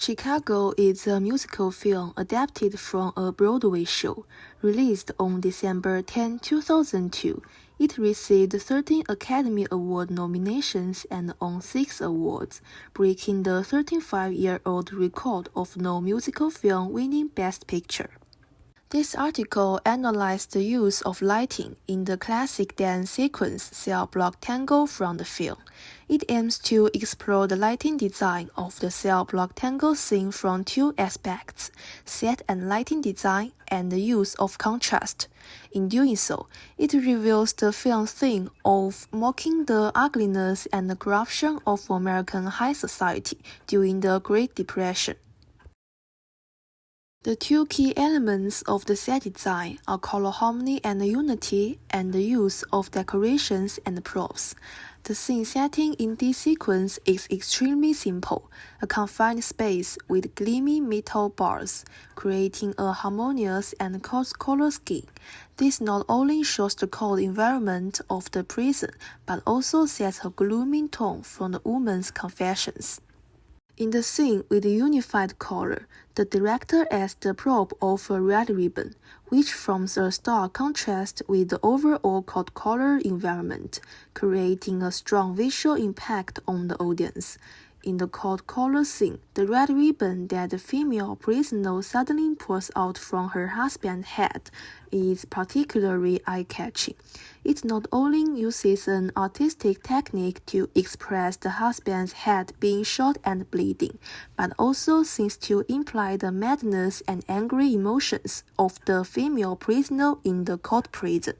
Chicago is a musical film adapted from a Broadway show. Released on December 10, 2002, it received 13 Academy Award nominations and won 6 awards, breaking the 35-year-old record of no musical film winning Best Picture. This article analyzed the use of lighting in the classic dance sequence cell block Tango from the film. It aims to explore the lighting design of the cell block Tango scene from two aspects, set and lighting design and the use of contrast. In doing so, it reveals the film's theme of mocking the ugliness and the corruption of American high society during the Great Depression. The two key elements of the set design are color harmony and unity, and the use of decorations and props. The scene setting in this sequence is extremely simple, a confined space with gleaming metal bars, creating a harmonious and cold color scheme. This not only shows the cold environment of the prison, but also sets a gloomy tone from the woman's confessions. In the scene with unified color, the director adds the prop of a red ribbon, which forms a stark contrast with the overall cold color environment, creating a strong visual impact on the audience. In the cold color scene, the red ribbon that the female prisoner suddenly pulls out from her husband's head is particularly eye-catching. It not only uses an artistic technique to express the husband's head being shot and bleeding, but also seems to imply the madness and angry emotions of the female prisoner in the cold prison.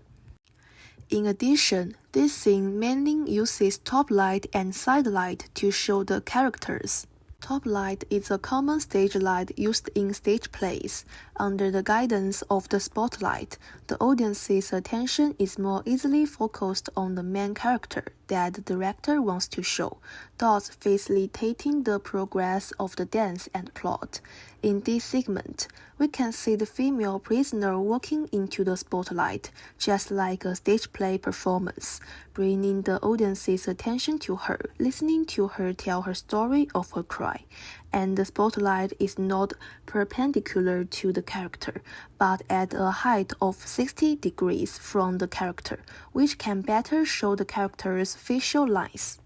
In addition, this scene mainly uses top light and side light to show the characters. Top light is a common stage light used in stage plays. Under the guidance of the spotlight, the audience's attention is more easily focused on the main character that the director wants to show, thus facilitating the progress of the dance and plot. In this segment, we can see the female prisoner walking into the spotlight, just like a stage play performance, bringing the audience's attention to her, listening to her tell her story of her crime. And the spotlight is not perpendicular to the character, but at a height of 60 degrees from the character, which can better show the character's facial lines.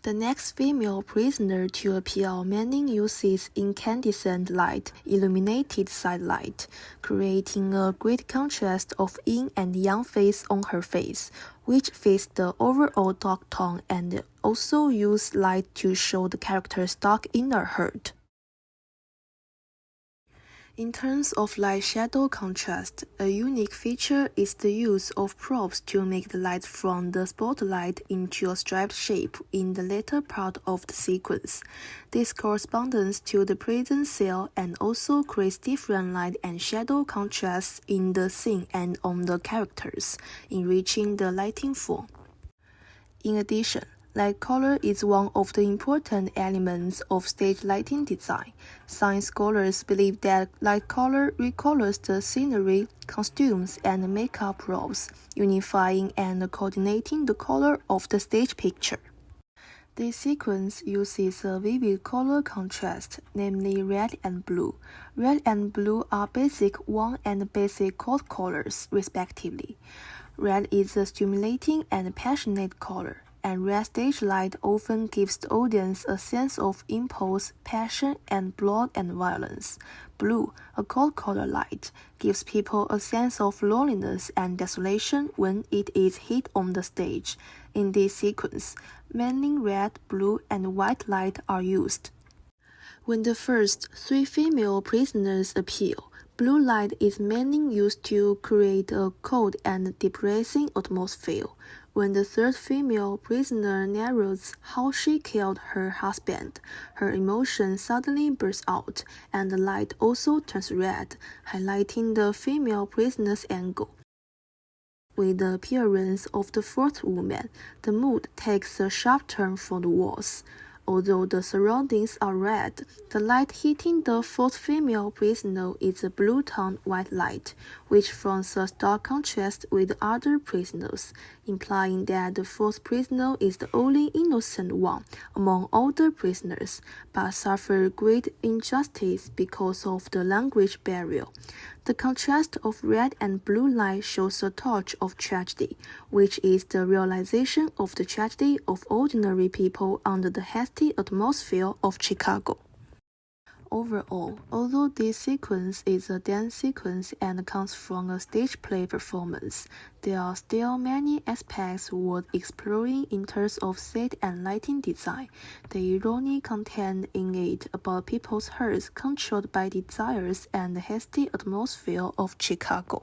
The next female prisoner to appear mainly uses incandescent light, illuminated side light, creating a great contrast of yin and yang face on her face, which fits the overall dark tone and also use light to show the character's dark inner hurt. In terms of light-shadow contrast, a unique feature is the use of props to make the light from the spotlight into a striped shape in the later part of the sequence. This corresponds to the prison cell and also creates different light and shadow contrasts in the scene and on the characters, enriching the lighting form. In addition, light color is one of the important elements of stage lighting design. Some scholars believe that light color recolors the scenery, costumes, and makeup props, unifying and coordinating the color of the stage picture. This sequence uses a vivid color contrast, namely red and blue. Red and blue are basic warm and basic cold colors, respectively. Red is a stimulating and passionate color, and red stage light often gives the audience a sense of impulse, passion, and blood and violence. Blue, a cold color light, gives people a sense of loneliness and desolation when it is hit on the stage. In this sequence, mainly red, blue, and white light are used. When the first 3 female prisoners appear, blue light is mainly used to create a cold and depressing atmosphere. When the third female prisoner narrates how she killed her husband, her emotion suddenly bursts out, and the light also turns red, highlighting the female prisoner's anger. With the appearance of the fourth woman, the mood takes a sharp turn for the worse. Although the surroundings are red, the light hitting the fourth female prisoner is a blue-toned white light, which forms a stark contrast with the other prisoners, implying that the fourth prisoner is the only innocent one among all the prisoners, but suffered great injustice because of the language barrier. The contrast of red and blue light shows a touch of tragedy, which is the realization of the tragedy of ordinary people under the hasty atmosphere of Chicago. Overall, although this sequence is a dance sequence and comes from a stage play performance, there are still many aspects worth exploring in terms of set and lighting design. The irony contained in it about people's hearts controlled by desires and the hasty atmosphere of Chicago.